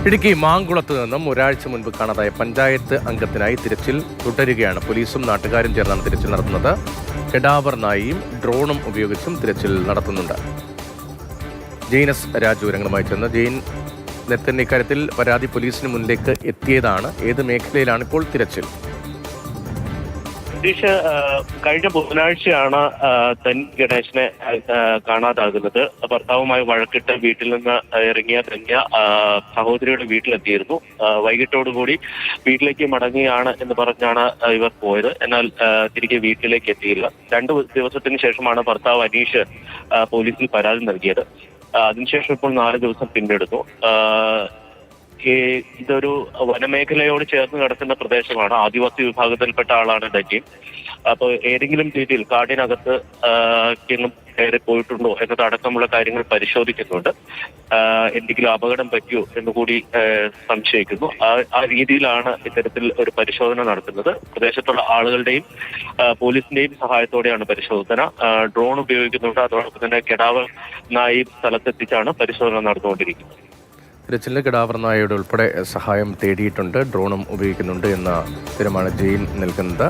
ഇടുക്കി മാങ്കുളത്ത് നിന്നും ഒരാഴ്ച മുൻപ് കാണാതായ പഞ്ചായത്ത് അംഗത്തിനായി തിരച്ചിൽ തുടരുകയാണ്. പോലീസും നാട്ടുകാരും ചേർന്നാണ് തിരച്ചിൽ നടത്തുന്നത്. കെഡാവർ നായിയും ഡ്രോണും ഉപയോഗിച്ചും തിരച്ചിൽ നടത്തുന്നുണ്ട്. ജെയിനസ് രാജു വിവരങ്ങളുമായി ചെന്ന് ജെയിൻ നെത്തൻ ഇക്കാര്യത്തിൽ പരാതി പോലീസിന് മുന്നിലേക്ക് എത്തിയതാണ്. ഏത് മേഖലയിലാണ് ഇപ്പോൾ തിരച്ചിൽ? സതീഷ്, കഴിഞ്ഞ ബുധനാഴ്ചയാണ് ധന്യ ഗണേശനെ കാണാതാകുന്നത്. ഭർത്താവുമായി വഴക്കിട്ട് വീട്ടിൽ നിന്ന് ഇറങ്ങിയ ധന്യ സഹോദരിയുടെ വീട്ടിലെത്തിയിരുന്നു. വൈകിട്ടോടുകൂടി വീട്ടിലേക്ക് മടങ്ങുകയാണ് എന്ന് പറഞ്ഞാണ് ഇവർ പോയത്. എന്നാൽ തിരികെ വീട്ടിലേക്ക് എത്തിയില്ല. 2 ദിവസത്തിന് ശേഷമാണ് ഭർത്താവ് അനീഷ് പോലീസിൽ പരാതി നൽകിയത്. അതിനുശേഷം ഇപ്പോൾ 4 ദിവസം പിന്നിടുന്നു. ഇതൊരു വനമേഖലയോട് ചേർന്ന് കിടക്കുന്ന പ്രദേശമാണ്. ആദിവാസി വിഭാഗത്തിൽപ്പെട്ട ആളാണ് ധന്യ. അപ്പോൾ ഏതെങ്കിലും രീതിയിൽ കാടിനകത്ത് കയറി പോയിട്ടുണ്ടോ എന്നതടക്കമുള്ള കാര്യങ്ങൾ പരിശോധിക്കുന്നുണ്ട്. എന്തെങ്കിലും അപകടം പറ്റിയോ എന്നുകൂടി സംശയിക്കുന്നു. ആ രീതിയിലാണ് ഇത്തരത്തിൽ ഒരു പരിശോധന നടത്തുന്നത്. പ്രദേശത്തുള്ള ആളുകളുടെയും പോലീസിന്റെയും സഹായത്തോടെയാണ് പരിശോധന. ഡ്രോൺ ഉപയോഗിക്കുന്നുണ്ട്. അതോടൊപ്പം തന്നെ കെഡാവർ നായി സ്ഥലത്തെത്തിച്ചാണ് പരിശോധന നടന്നുകൊണ്ടിരിക്കുന്നത്. തിരച്ചിലിന് കെഡാവർ നായയുടെ ഉൾപ്പെടെ സഹായം തേടിയിട്ടുണ്ട്. ഡ്രോണും ഉപയോഗിക്കുന്നുണ്ട് എന്ന വിവരമാണ് ജെയിൻ നൽകുന്നത്.